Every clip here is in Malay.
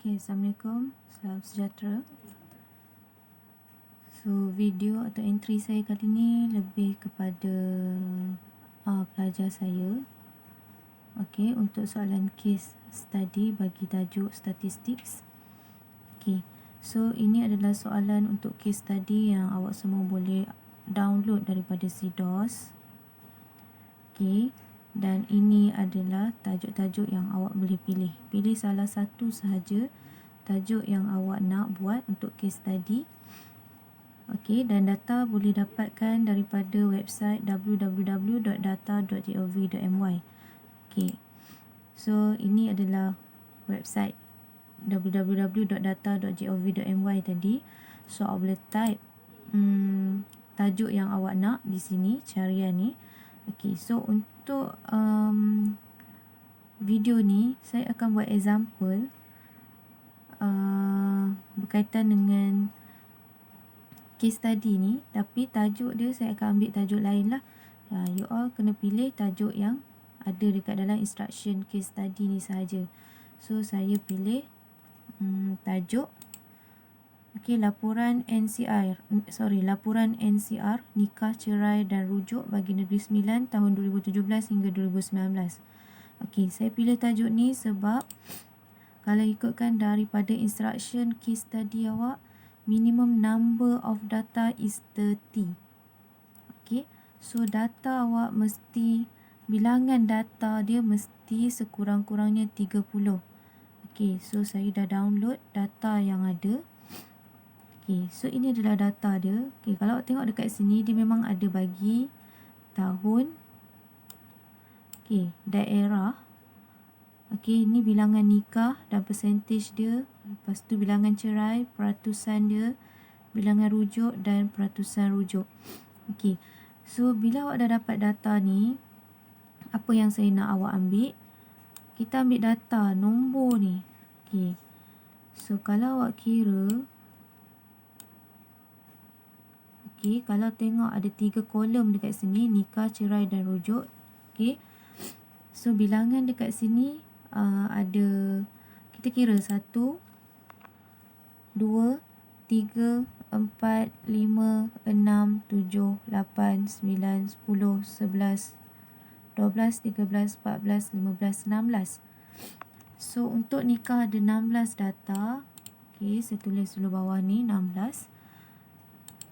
Okay, Assalamualaikum, salam sejahtera. So, video atau entry saya kali ni lebih kepada pelajar saya. Okay, untuk soalan case study bagi tajuk statistics. Okay, so ini adalah soalan untuk case study yang awak semua boleh download daripada CDOS. Okay, dan ini adalah tajuk-tajuk yang awak boleh pilih. Pilih salah satu sahaja tajuk yang awak nak buat untuk case study. Okey, dan data boleh dapatkan daripada website www.data.gov.my. Okey. So, ini adalah website www.data.gov.my tadi. So, awak boleh type tajuk yang awak nak di sini, carian ni. Okey, so untuk video ni saya akan buat example berkaitan dengan case study ni, tapi tajuk dia saya akan ambil tajuk lain lah. You all kena pilih tajuk yang ada dekat dalam instruction case study ni sahaja. So saya pilih tajuk laporan NCR nikah, cerai dan rujuk bagi Negeri Sembilan tahun 2017 hingga 2019. Okey, saya pilih tajuk ni sebab kalau ikutkan daripada instruction case study awak, minimum number of data is 30. Okay, so data awak mesti, bilangan data dia mesti sekurang-kurangnya 30. Okay, so saya dah download data yang ada. Okay, so ini adalah data dia. Okay, kalau awak tengok dekat sini, dia memang ada bagi tahun, okay, daerah. Okay, ini bilangan nikah dan percentage dia. Lepas tu bilangan cerai, peratusan dia, bilangan rujuk dan peratusan rujuk. Okey. So bila awak dah dapat data ni, apa yang saya nak awak ambil? Kita ambil data nombor ni. Okey. So kalau awak kira, okey, kalau tengok ada 3 kolom dekat sini, nikah, cerai dan rujuk. Okey. So bilangan dekat sini ada, kita kira 1 2 3 4 5 6 7 8 9 10 11 12 13 14 15 16. So untuk nikah ada 16 data. Okey, saya tulis dulu bawah ni 16.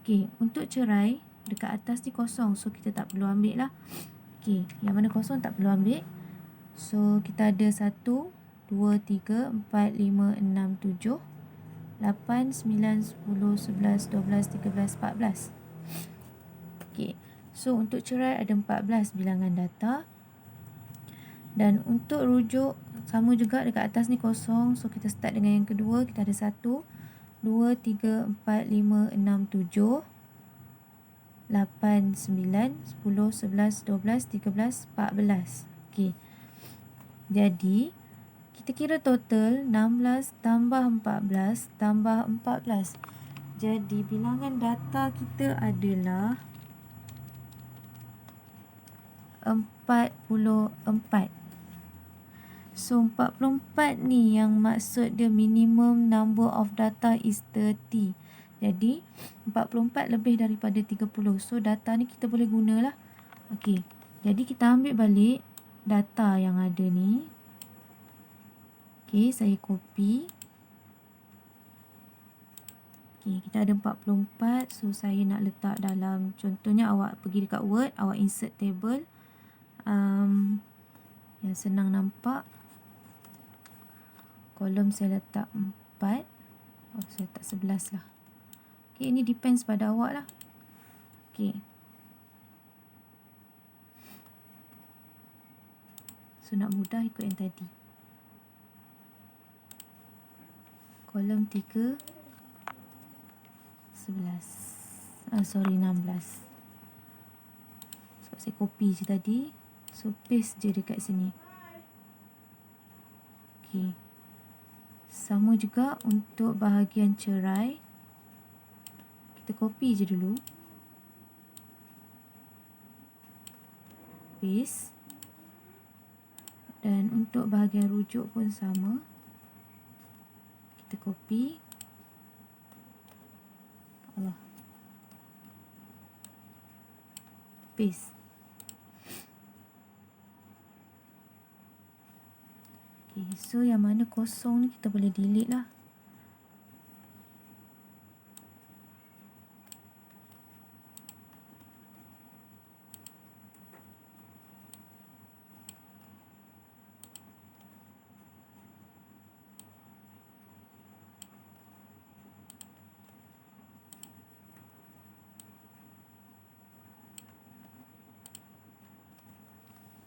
Okey, untuk cerai dekat atas ni kosong, so kita tak perlu ambil lah. Okey, yang mana kosong tak perlu ambil. So kita ada 1 2 3 4 5 6 7 8, 9, 10, 11, 12, 13, 14. Okey. So untuk cerai ada 14 bilangan data. Dan untuk rujuk sama juga, dekat atas ni kosong. So kita start dengan yang kedua. Kita ada 1 2 3 4 5 6 7 8 9 10 11 12 13 14. Okey. Jadi kita kira total 16 tambah 14 tambah 14. Jadi bilangan data kita adalah 44. So 44 ni yang maksud dia minimum number of data is 30. Jadi 44 lebih daripada 30. So data ni kita boleh gunalah. Okey. Jadi kita ambil balik data yang ada ni. Okey, saya copy. Okey, kita ada 44. So saya nak letak dalam, contohnya awak pergi dekat Word, awak insert table. Yang senang nampak, kolom saya letak 4. Saya letak 11 lah. Okey, ini depends pada awak lah. Okey. So nak mudah ikut yang tadi. Kolom 3 11. 16. Sebab saya copy je tadi. So paste je dekat sini. Okey. Sama juga untuk bahagian cerai. Kita copy je dulu. Paste. Dan untuk bahagian rujuk pun sama. kita copy. Allah. Paste. Okay, so yang mana kosong ni kita boleh delete lah.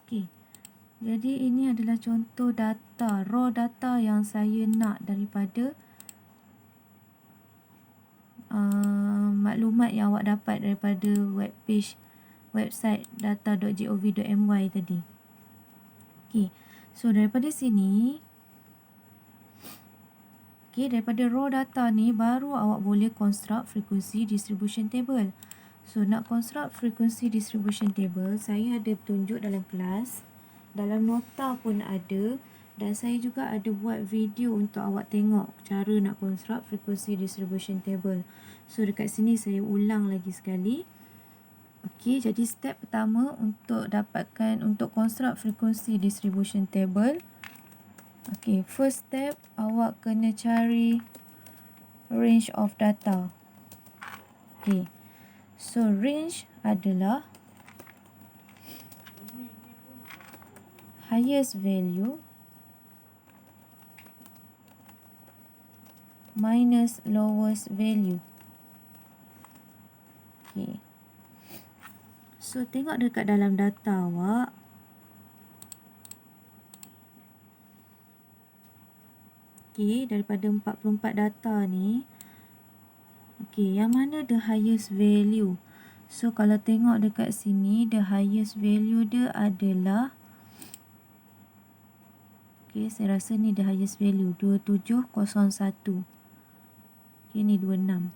Okay. Jadi ini adalah contoh data, raw data yang saya nak daripada maklumat yang awak dapat daripada website data.gov.my tadi. Okay. So daripada sini, daripada raw data ni baru awak boleh construct frequency distribution table. So nak construct frequency distribution table, saya ada tunjuk dalam kelas, dalam nota pun ada, dan saya juga ada buat video untuk awak tengok cara nak construct frequency distribution table. So dekat sini saya ulang lagi sekali. Okey, jadi step pertama untuk construct frequency distribution table. Okey, first step awak kena cari range of data. Okey. So range adalah highest value minus lowest value. Okay. So tengok dekat dalam data awak. Okay, daripada 44 data ni, okay, yang mana the highest value? So kalau tengok dekat sini, the highest value dia adalah, okay, saya rasa ni the highest value 2701. Okay, ni 26.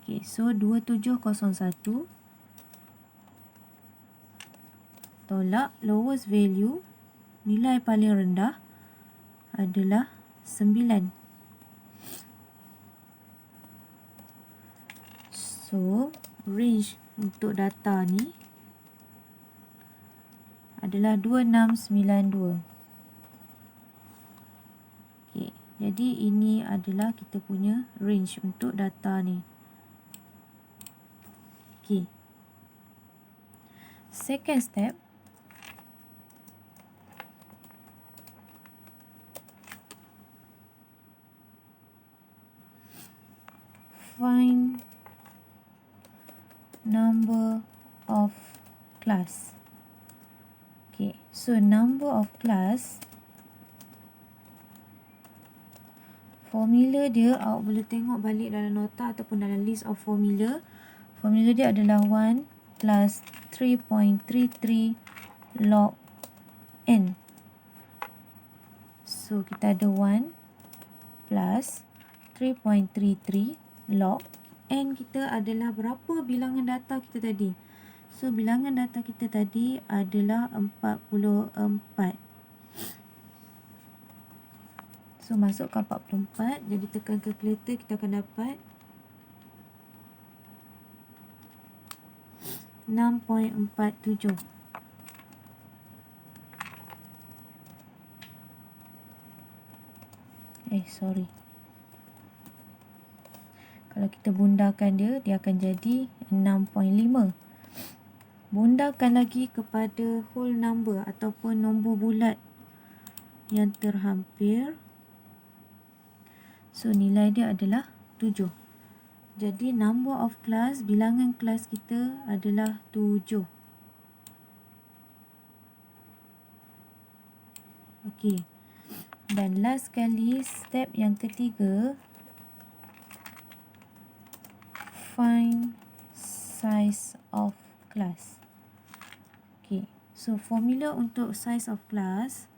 Okay, so 2701 tolak lowest value, nilai paling rendah adalah 9. So range untuk data ni adalah 2692. Okay, jadi ini adalah kita punya range untuk data ni. Okay. Second step, find number of class. Okay, so number of class, formula dia awak boleh tengok balik dalam nota ataupun dalam list of formula. Formula dia adalah 1 plus 3.33 log n. So kita ada 1 plus 3.33 log n kita adalah berapa bilangan data kita tadi. So bilangan data kita tadi adalah 44. So masukkan 44, jadi tekan calculator, kita akan dapat 6.47. Sorry. Kalau kita bundarkan dia akan jadi 6.5. Bundarkan lagi kepada whole number ataupun nombor bulat yang terhampir. So nilai dia adalah 7. Jadi number of class, bilangan kelas kita adalah 7. Okey. Dan last sekali, step yang ketiga, find size of class. Okay, so formula untuk size of class,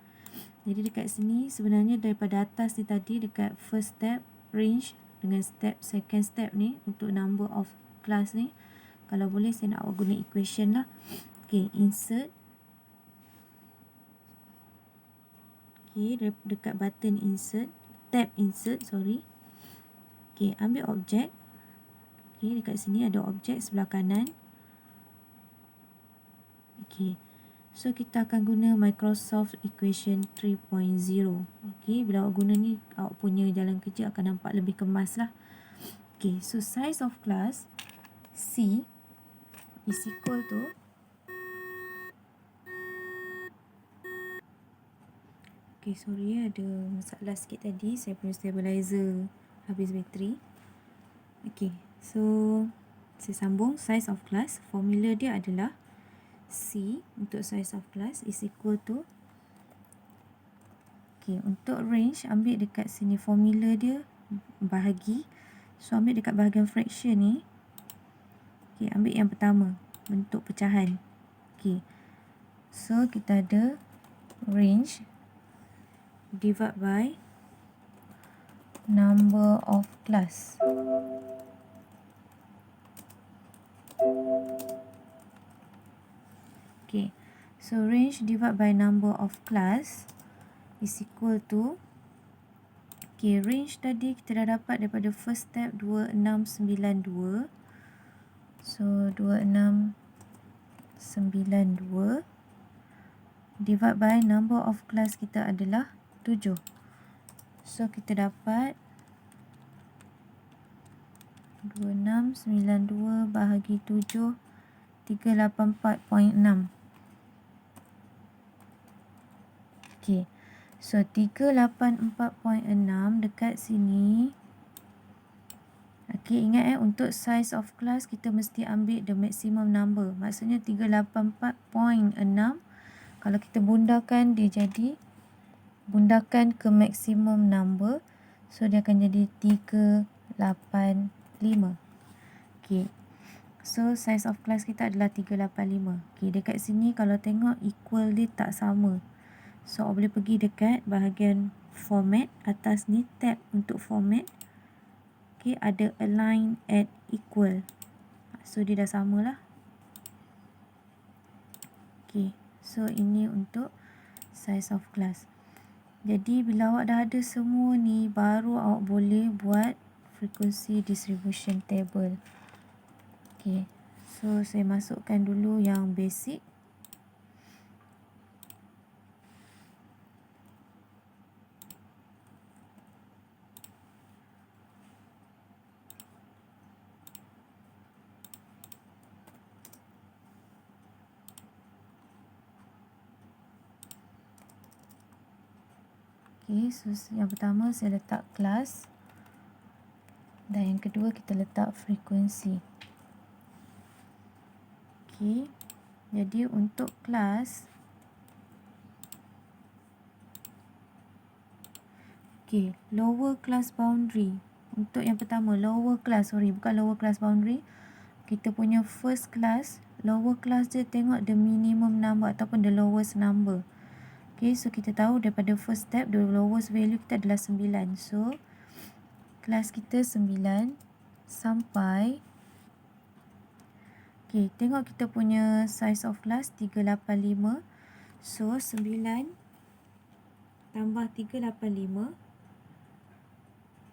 jadi dekat sini sebenarnya daripada atas ni tadi, dekat first step range dengan second step ni untuk number of class ni, kalau boleh saya nak guna equation lah. Okay, insert. Okay, dekat button insert, tab insert, sorry. Okey, ambil objek. Okey, dekat sini ada objek sebelah kanan. Okey. So kita akan guna Microsoft Equation 3.0. Okey, bila awak guna ni, awak punya jalan kerja akan nampak lebih kemas lah. Okey, so size of class C is equal to, okey, sorry ada masalah sikit tadi, saya punya stabilizer habis bateri. Okey, so saya sambung. Size of class, formula dia adalah C untuk size of class is equal to, okey, untuk range ambil dekat sini formula dia bahagi. So ambil dekat bahagian fraction ni. Okey, ambil yang pertama, bentuk pecahan. Okey. So kita ada range divide by number of class. Okay, so range divide by number of class is equal to, okay, range tadi kita dah dapat daripada first step 2692. So 2692 divide by number of class kita adalah 7. So kita dapat 2692 bahagi 7, 384.6. Okay, so 384.6 dekat sini. Okay, ingat untuk size of class kita mesti ambil the maximum number. Maksudnya 384.6 kalau kita bundarkan dia jadi, bundarkan ke maximum number, so dia akan jadi 385. Okay, so size of class kita adalah 385. Okay, dekat sini kalau tengok equal dia tak sama. So boleh pergi dekat bahagian format, atas ni tab untuk format. Okay, ada align at equal. So dia dah sama lah. Okay, so ini untuk size of class. Jadi bila awak dah ada semua ni, baru awak boleh buat frequency distribution table. Okay, so saya masukkan dulu yang basic. Okay, so yang pertama saya letak class. Dan yang kedua kita letak frekuensi. Okay, jadi untuk class, okay, lower class boundary. Untuk yang pertama, lower class, bukan lower class boundary. Kita punya first class, lower class dia tengok the minimum number ataupun the lowest number. Okay, so kita tahu daripada first step, the lowest value kita adalah 9. So, kelas kita 9 sampai, okay, tengok kita punya size of class 385. So, 9 tambah 385.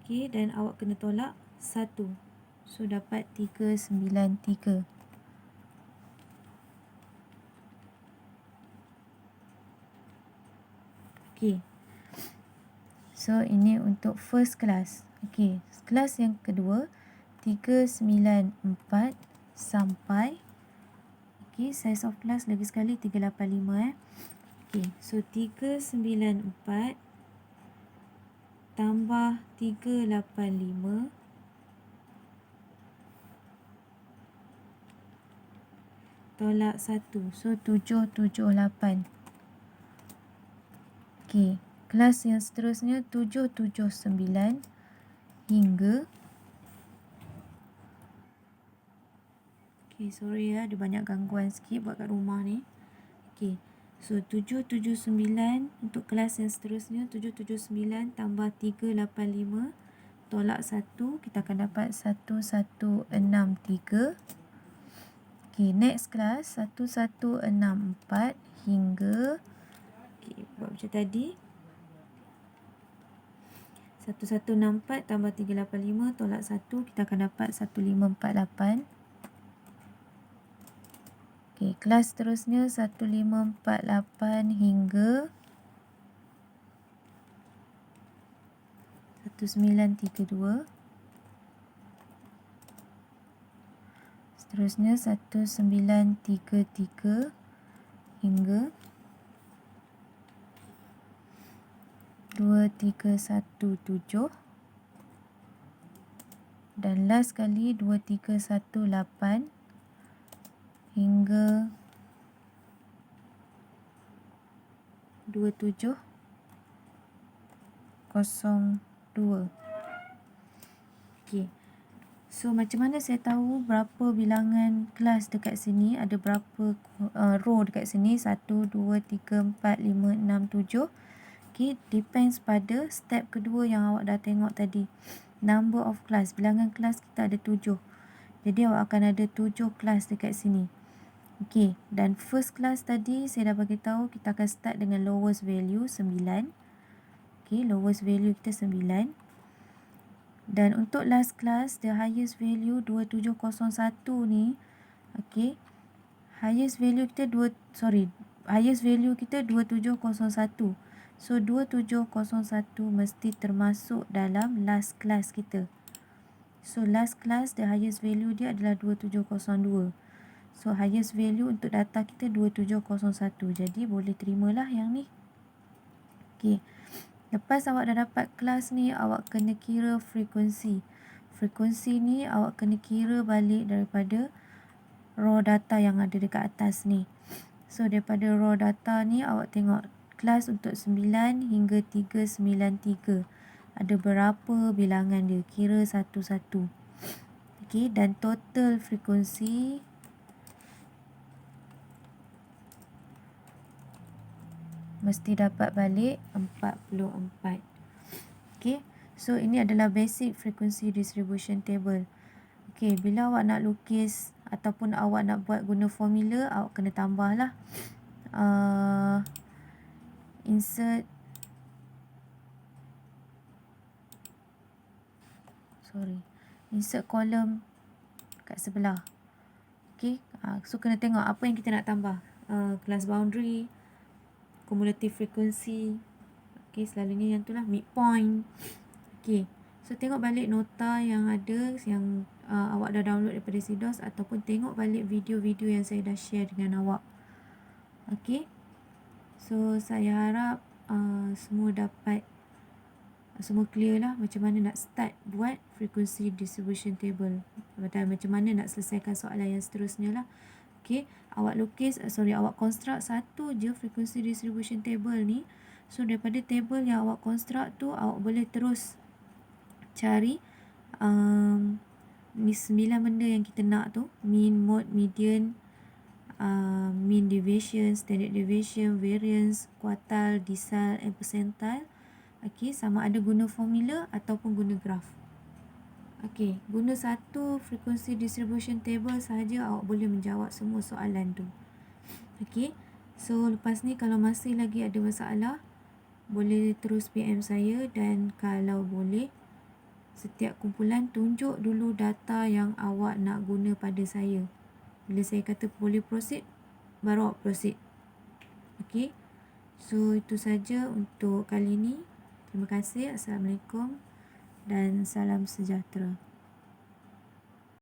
Okay, dan awak kena tolak 1. So, dapat 393. Okay, so ini untuk first class. Okay, kelas yang kedua 394 sampai, okay, size of class lagi sekali 385. Okay, so 394 tambah 385 tolak 1, so 778. Okay, kelas yang seterusnya 779 hingga, okay, sorry ya, ada banyak gangguan sikit buat kat rumah ni. Okay, so 779 untuk kelas yang seterusnya, 779 tambah 385 tolak 1, kita akan dapat 1163. Okay, next kelas 1164 hingga, okay, buat macam tadi, 1164 tambah 385 tolak 1, kita akan dapat 1548. Okey, kelas seterusnya 1548 hingga 1932. Seterusnya 1933 hingga 2317. Dan last kali 2318 hingga 2702. Okey. So macam mana saya tahu berapa bilangan kelas dekat sini, ada berapa row dekat sini, 1, 2, 3, 4, 5, 6, 7. Okay, depends pada step kedua yang awak dah tengok tadi. Number of class, bilangan kelas kita ada 7. Jadi awak akan ada 7 kelas dekat sini. Okay, dan first class tadi saya dah bagi tahu kita akan start dengan lowest value 9. Okay, lowest value kita 9. Dan untuk last class, the highest value 2701 ni, okay, highest value kita highest value kita 2701. So 2701 mesti termasuk dalam last class kita. So last class, the highest value dia adalah 2702. So highest value untuk data kita 2701. Jadi boleh terimalah yang ni. Okay. Lepas awak dah dapat kelas ni, awak kena kira frekuensi. Frekuensi ni awak kena kira balik daripada raw data yang ada dekat atas ni. So daripada raw data ni awak tengok kelas untuk 9 hingga 393. Ada berapa bilangan dia, kira satu-satu. Okay, dan total frekuensi mesti dapat balik 44. Okay, so ini adalah basic frequency distribution table. Okay, bila awak nak lukis ataupun awak nak buat guna formula, awak kena tambah lah. Insert column kat sebelah. Okay, so kena tengok apa yang kita nak tambah. Class boundary, cumulative frequency. Okay, selalunya yang tu lah, midpoint. Okay, so tengok balik nota yang ada, yang awak dah download daripada CDOS, ataupun tengok balik video-video yang saya dah share dengan awak. Okay, so saya harap semua clear lah macam mana nak start buat frequency distribution table, dan macam mana nak selesaikan soalan yang seterusnya lah. Okay, awak construct satu je frequency distribution table ni. So daripada table yang awak construct tu, awak boleh terus cari 9 benda yang kita nak tu: mean, mode, median, mean deviation, standard deviation, variance, quartile, decile and percentile. Okay, sama ada guna formula ataupun guna graph. Okay, guna satu frequency distribution table sahaja awak boleh menjawab semua soalan tu. Okay, so lepas ni kalau masih lagi ada masalah, boleh terus PM saya, dan kalau boleh setiap kumpulan tunjuk dulu data yang awak nak guna pada saya. Bila saya kata boleh proceed, baru awak proceed. Okay, so itu saja untuk kali ni. Terima kasih. Assalamualaikum dan salam sejahtera.